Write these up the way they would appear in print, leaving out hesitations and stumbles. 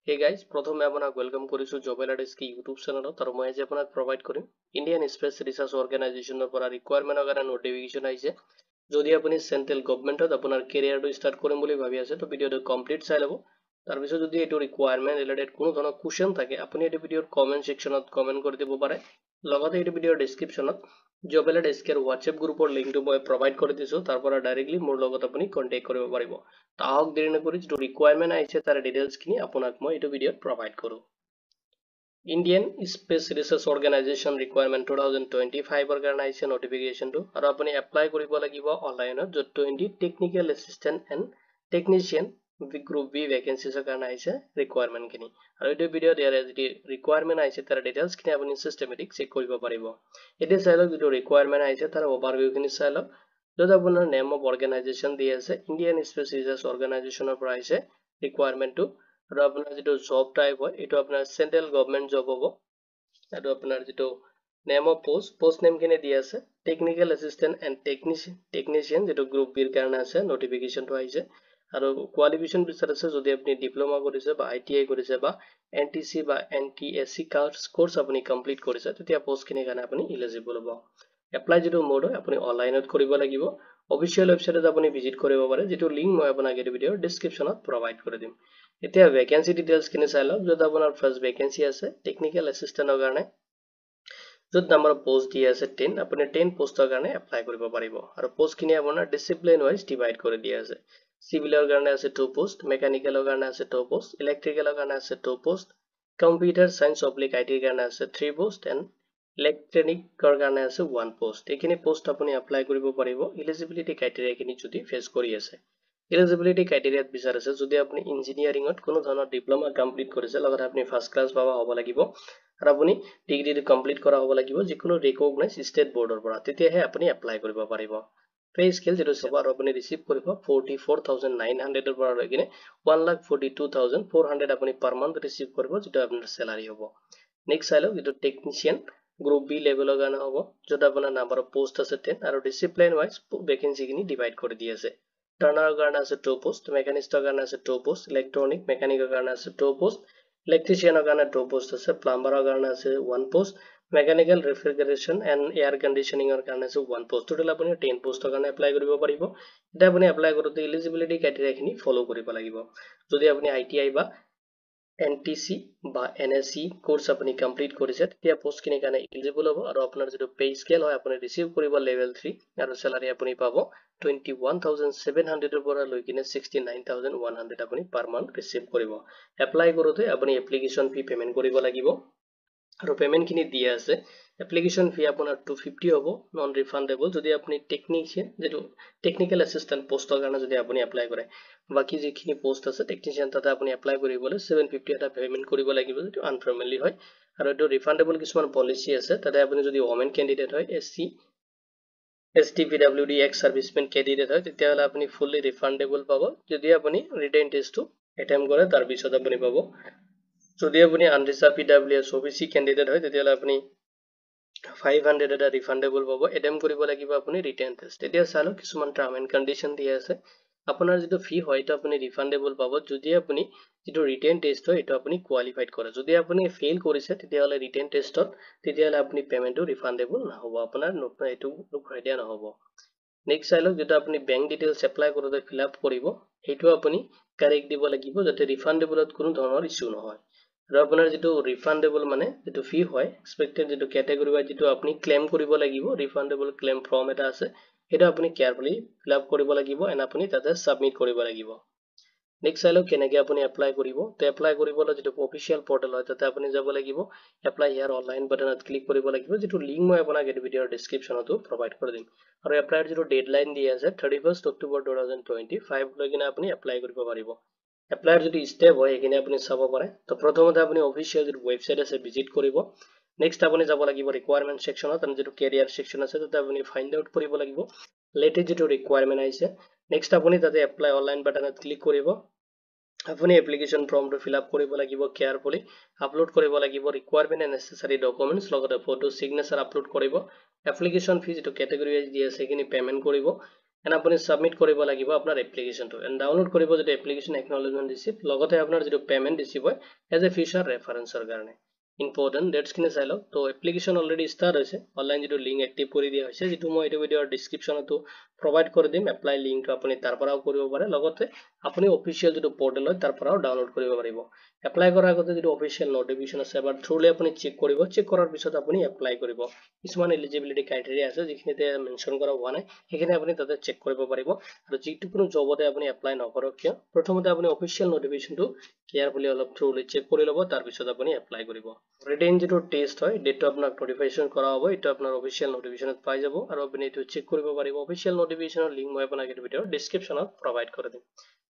Hey guys, প্ৰথমে আপোনাক welcome কৰিছো জব এলাৰ্ট কি ইউটিউব চেনেলত আৰু মই আজি আপোনাক প্ৰভাইড কৰিম ইণ্ডিয়ান স্পেচ ৰিচাৰ্চ অৰ্গেনাইজেচনৰ পৰা ৰিকুৱাৰমেণ্টৰ কাৰণে নটিফিকেশ্যন আহিছে। যদি আপুনি চেন্ট্ৰেল গভৰ্ণমেণ্টত আপোনাৰ কেৰিয়াৰটো ষ্টাৰ্ট কৰিম বুলি ভাবি আছে তো ভিডিঅটো কমপ্লিট চাই ল'ব। তাৰ পিছত যদি এইটো ৰিকুৱাৰমেণ্ট ৰিলেটেড কোনো ধৰণৰ কোৱেশ্চন থাকে আপুনি এইটো ভিডিঅৰ কমেন্ট সেকশনত কমেন্ট কৰি দিব পাৰে। লগতে এইটো ভিডিঅৰ ডেসক্ৰিপচনত জব এলাৰ্ট এছকেৰ হোৱাটছএপ গ্ৰুপৰ লিংকটো মই প্ৰভাইড কৰি দিছো, তাৰ পৰা ডাইৰেক্টলি মোৰ লগত আপুনি কন্টেক্ট কৰিব পাৰিব। তাহক দেৰি নকৰি যিটো ৰিকুৱাৰমেণ্ট আহিছে তাৰ ডিটেইলছখিনি আপোনাক মই এইটো ভিডিঅত প্ৰভাইড কৰো। Indian space research organization requirement 2025 ৰ কাৰণে আহিছে নটিফিকেশ্যনটো আৰু আপুনি এপ্লাই কৰিব লাগিব অনলাইনত, য'ত technical assistant and technician group B ভেকেঞ্চিছৰ কাৰণে আহিছে ৰিকুৱাৰমেণ্টখিনি। আৰু এইটো ভিডিঅত ইয়াৰে যি ৰিকুৱাৰমেণ্ট আহিছে তাৰ ডিটেইলছখিনি আপুনি চিষ্টেমেটিক চেক কৰিব পাৰিব। এতিয়া চাই লওক যিটো ৰিকুৱাৰমেণ্ট আহিছে তাৰ অভাৰভিউখিনি চাই লওক। য'ত আপোনাৰ নেম অফ অৰ্গেনাইজেচন দি আছে ইণ্ডিয়ান স্পেচ ৰিচাৰ্চ অৰ্গেনাইজেচনৰ পৰা আহিছে ৰিকুৱাৰমেণ্টটো। আৰু আপোনাৰ যিটো জব টাইপ হয় এইটো আপোনাৰ চেন্ট্ৰেল গভৰ্ণমেণ্ট জব হ'ব। আৰু আপোনাৰ যিটো নেম অফ পোষ্ট নেমখিনি দি আছে টেকনিকেল এছিষ্টেণ্ট এণ্ড টেকনিচিয়ান যিটো গ্ৰুপ বিৰ কাৰণে আছে নটিফিকেশ্যনটো আহিছে। আৰু কোৱালিফিকেশ্যন বিচাৰিছে যদি আপুনি ডিপ্লোমা কৰিছে বা ITI কৰিছে বা NTC বা NTSC কোৰ্স আপুনি কমপ্লিট কৰিছে তেতিয়া পোষ্টখিনিৰ কাৰণে আপুনি এলিজিবল হ'ব। এপ্লাই যিটো মোড হয় আপুনি অনলাইনত কৰিব লাগিব। অফিচিয়েল ৱেবছাইটত আপুনি ভিজিট কৰিব পাৰে, যিটো লিংক মই আপোনাক এই ভিডিঅৰ ডেসক্ৰিপচনত প্ৰভাইড কৰি দিম। এতিয়া ভেকেন্সি ডিটেইলছখিনি চাই লওক। য'ত আপোনাৰ ফাৰ্ষ্ট ভেকেন্সি আছে টেকনিকেল এছিষ্টেণ্টৰ কাৰণে, য'ত নাম্বাৰ অফ পোষ্ট দি আছে 10, আপুনি 10 পোষ্টৰ কাৰণে এপ্লাই কৰিব পাৰিব। আৰু পোষ্টখিনি আপোনাৰ ডিসিপ্লিন ৱাইজ ডিভাইড কৰি দিয়া আছে। চিভিলৰ কাৰণে আছে 2 পোষ্ট, মেকানিকেলৰ কাৰণে আছে 2 পোষ্ট, ইলেক্ট্ৰিকেলৰ কাৰণে আছে 2 পোষ্ট, কম্পিউটাৰ সায়েন্স / ITৰ কাৰণে আছে 3 পোষ্ট এণ্ড ইলেক্ট্ৰনিকৰ কাৰণে আছে 1 পোষ্ট। এইখিনি পোষ্ট আপুনি এপ্লাই কৰিব পাৰিব এলিজিবিলিটি ক্ৰাইটেৰিয়াখিনি যদি ফেচ কৰি আছে। এলিজিবিলিটি ক্ৰাইটেৰিয়াত বিচাৰিছে যদি আপুনি ইঞ্জিনিয়াৰিঙত কোনো ধৰণৰ ডিপ্লোমা কমপ্লিট কৰিছে, লগতে আপুনি ফাৰ্ষ্ট ক্লাছ পাব হ'ব লাগিব আৰু আপুনি ডিগ্ৰীটো কমপ্লিট কৰা হ'ব লাগিব যিকোনো ৰিকগনাইজ ষ্টেট বৰ্ডৰ পৰা, তেতিয়াহে আপুনি এপ্লাই কৰিব পাৰিব। পে স্কেল যেটো চাব আৰু আপুনি ৰিসিভ কৰিব 44,900 ৰ পৰা লৈ কিনে 1,42,400 আপুনি পাৰ মান্থ ৰিসিভ কৰিব, যেটো আপোনাৰ স্যালাৰি হ'ব। নেক্সট চাই লওক যেটো টেকনিচিয়ান গ্ৰুপ বি লেভেলৰ কাৰণে হ'ব, য'ত আপোনাৰ নাম্বাৰ অফ পোষ্ট আছে 10 আৰু ডিসিপ্লিন ৱাইজ ভেকেন্সিখিনি ডিভাইড কৰি দি আছে। টাৰ্নাৰৰ কাৰণে আছে 2 পোষ্ট, মেকানিষ্টৰ কাৰণে আছে 2 পোষ্ট, ইলেক্ট্ৰনিক মেকানিকৰ কাৰণে আছে 2 পোষ্ট, ইলেক্ট্ৰিচিয়ানৰ কাৰণে 2 পোষ্ট আছে, প্লাম্বাৰৰ কাৰণে আছে 1 পোষ্ট, মেকানিকেল ৰেফ্ৰিজাৰেশ্যন এণ্ড এয়াৰ কণ্ডিশ্যনিঙৰ কাৰণে আছে 1 পোষ্ট। টোটেল আপুনি 10 পোষ্টৰ কাৰণে এপ্লাই কৰিব পাৰিব। এটা আপুনি এপ্লাই কৰোতে এলিজিবিলিটি ক্ৰাইটেৰিয়াখিনি ফলো কৰিব লাগিব। যদি আপুনি ITI বা NTC বা NSC কোৰ্স আপুনি কমপ্লিট কৰিছে তেতিয়া পোষ্টখিনিৰ কাৰণে এলিজিবল হ'ব। আৰু আপোনাৰ যিটো পে স্কেল হয় আপুনি ৰিসিভ কৰিব লেভেল 3 আৰু স্যালাৰি আপুনি পাব 21,700 ৰ পৰা লৈ কিনে 69,100 আপুনি পাৰ মান্থ ৰিসিভ কৰিব। এপ্লাই কৰোতে আপুনি এপ্লিকেশ্যন ফি পেমেন্ট কৰিব লাগিব আৰু পেমেন্টখিনি দিয়া আছে। এপ্লিকেশ্যন ফি আপোনাৰ 250 হ'ব, নন ৰিফাণ্ডেবল যদি আপুনি টেকনিচিয়ান যেটো টেকনিকেল এছিষ্টেণ্ট পোষ্টৰ কাৰণে যদি আপুনি এপ্লাই কৰে। বাকি যিখিনি পোষ্ট আছে টেকনিচিয়ান তাতে আপুনি এপ্লাই কৰিবলৈ 750 এটা পেমেন্ট কৰিব লাগিব, যেটো আনফৰ্মেলি হয়। আৰু এটো ৰিফাণ্ডেবল কিছুমান পলিচি আছে, তাতে আপুনি যদি ওমেন ক্যান্ডিডেট হয় SC ST PWD ex servicemen candidate হয় তেতিয়াহলে আপুনি ফুললি ৰিফাণ্ডেবল পাব যদি আপুনি ৰিটেন টেষ্টটো এটেম্প কৰে, তাৰ পিছত আপুনি পাব। যদি আপুনি আনৰিজাৰ্ভ PWS OBC ক্যান্ডিডেট হয় তেতিয়াহলে আপুনি 500 এটা ৰিফাণ্ডেবল পাব, এটেম্প কৰিব লাগিব আপুনি ৰিটেন টেষ্ট। এতিয়া চালো কিছুমান টাৰ্ম এণ্ড কন্ডিশন দিয়া আছে। আপোনাৰ যিটো ফি হয় এটা আপুনি ৰিফাণ্ডেবল পাব যদি আপুনি যিটো ৰিটেন টেষ্ট হয় এটা আপুনি কোৱালিফাইড কৰে। যদি আপুনি ফেইল কৰিছে তেতিয়াহলে ৰিটেন টেষ্টত তেতিয়াহলে আপুনি পেমেন্টটো ৰিফাণ্ডেবল নহব, আপোনাৰ এইটো ঘূৰাই দিয়া নহব। নেক্সট চাই লওক যেটা আপুনি বেংক ডিটেইলছ এপ্লাই কৰোতে ফিল আপ কৰিব সেইটো আপুনি কাৰেক্ট দিব লাগিব যাতে ৰিফাণ্ডেবলত কোনো ধৰণৰ ইস্যু নহয়। আৰু আপোনাৰ যেটো ৰিফাণ্ডেবল মানে যেটো ফি হয় এক্সপেক্টেড যেটো ক্যাটাগৰি ৱাইজ যেটো আপুনি ক্লেম কৰিব লাগিব, ৰিফাণ্ডেবল ক্লেম ফৰ্ম এটা আছে এটা আপুনি কেয়াৰফুলি ফিল আপ কৰিব লাগিব এণ্ড আপুনি তাতে সাবমিট কৰিব লাগিব। নেক্সট চাই লওক কেনেকৈ আপুনি এপ্লাই কৰিব। তো এপ্লাই কৰিবলৈ যেটো অফিচিয়েল পৰ্টেল হয় তাতে আপুনি যাব লাগিব, এপ্লাই হিয়াৰ অনলাইন বাটনত ক্লিক কৰিব লাগিব, যেটো লিংক মই আপোনাক এই ভিডিঅৰ ডেসক্ৰিপচনতো প্ৰভাইড কৰি দিম। আৰু এপ্লাইৰ যেটো ডেডলাইন দি আছে 31 অক্টোবৰ 2025 লৈ কিনে আপুনি এপ্লাই কৰিব পাৰিব। এপ্লাইৰ যদি স্টেপ হয় এখিনি আপুনি চাব পাৰে। তো প্ৰথমতে আপুনি অফিচিয়েল যেটো ওয়েবসাইট আছে ভিজিট কৰিব। নেক্সট আপুনি যাব লাগিব ৰিকুৱাৰমেন্ট সেকশনত, আৰু যেটো কেৰিয়াৰ সেকশন আছে তাতে আপুনি ফাইন্ড আউট কৰিব লাগিব লেটেষ্ট যেটো ৰিকুৱাৰমেন্ট আহিছে। নেক্সট আপুনি তাতে এপ্লাই অনলাইন বাটনত ক্লিক কৰিব। আপুনি এপ্লিকেশন ফৰ্মটো ফিল আপ কৰিব লাগিব কেয়াৰফুলি, আপলোড কৰিব লাগিব ৰিকুৱাৰমেন্ট এণ্ড নেসেসাৰী ডকুমেন্টস, লগতে ফটো সিগনেচাৰ আপলোড কৰিব। এপ্লিকেশন ফি যেটো ক্যাটাগৰি ৱাইজ দি আছে সেইখিনি পেমেন্ট কৰিব। এণ্ড আপুনি সাবমিট কৰিব লাগিব আপোনাৰ এপ্লিকেশ্যনটো এণ্ড ডাউনলোড কৰিব যদি এপ্লিকেশ্যন একনলেজমেণ্ট ৰিচিপ্ট লগতে আপোনাৰ যিটো পেমেণ্ট ৰিচিভ হয় এজ এ ফিউচাৰ ৰেফাৰেন্সৰ কাৰণে ইম্পৰ্টেণ্ট ডেটছখিনি চাই লওক তো এপ্লিকেশ্যন অলৰেডি ষ্টাৰ্ট হৈছে অনলাইন যিটো লিংক এক্টিভ কৰি দিয়া হৈছে যিটো মই এইটো ভিডিঅ'ৰ ডিছক্ৰিপশ্যনতো প্ৰভাইড কৰি দিম এপ্লাই লিংকটো আপুনি তাৰ পৰাও কৰিব পাৰে লগতে আপুনি অফিচিয়েল যিটো পৰ্টেল হয় তাৰ পৰাও ডাউনলোড কৰিব পাৰিব এপ্লাই কৰাৰ আগতে যিটো অফিচিয়েল নটিফিকেশ্যন আছে এবাৰ থ্ৰুলি আপুনি চেক কৰিব চেক কৰাৰ পিছত আপুনি এপ্লাই কৰিব কিছুমান এলিজিবিলিটি ক্ৰাইটেৰিয়া আছে যিখিনিতে মেনশ্যন কৰা হোৱা নাই সেইখিনি আপুনি তাতে চেক কৰিব পাৰিব আৰু যিটো কোনো জবতে আপুনি এপ্লাই নকৰক কিয় প্ৰথমতে আপুনি অফিচিয়েল নটিফিকেশ্যনটো কেয়াৰফুলি অলপ থ্ৰুলি চেক কৰি ল'ব তাৰপিছত আপুনি এপ্লাই কৰিব ৰিটেন যিটো টেষ্ট হয় ডেটটো আপোনাক নটিফিকেশ্যন কৰা হ'ব এইটো আপোনাৰ অফিচিয়েল নটিফিকেশ্যনত পাই যাব আৰু আপুনি এইটো চেক কৰিব পাৰিব অফিচিয়েল নটিফিকেশ্যনৰ লিংক মই আপোনাক এইটো ভিডিঅ'ৰ ডিছক্ৰিপশ্যনত প্ৰভাইড কৰি দিম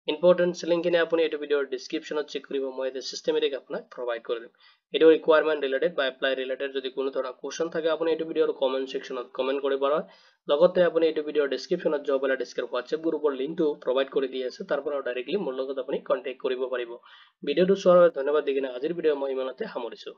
ইম্পৰ্টেণ্ট লিংকখিনি আপুনি এইটো ভিডিঅ'ৰ ডিছক্ৰিপশ্যনত চেক কৰিব মই এটা চিষ্টেমেটিক আপোনাক প্ৰভাইড কৰি দিম এইটো ৰিকুৱাৰমেণ্ট ৰিলেটেড বা এপ্লাই ৰিলেটেড যদি কোনো ধৰণৰ কোৱেশ্যন থাকে আপুনি এইটো ভিডিঅ'ৰ কমেণ্ট ছেকশ্যনত কমেণ্ট কৰিব পাৰে লগতে আপুনি এইটো ভিডিঅ'ৰ ডিছক্ৰিপশ্যনত জব এলা ডেস্কৰ হোৱাটছএপ গ্ৰুপৰ লিংকটো প্ৰভাইড কৰি দি আছে তাৰ পৰা ডাইৰেক্টলি মোৰ লগত আপুনি কণ্টেক্ট কৰিব পাৰিব ভিডিঅ'টো চোৱাৰ বাবে ধন্যবাদ দি কিনে আজিৰ ভিডিঅ' মই ইমানতে সামৰিছোঁ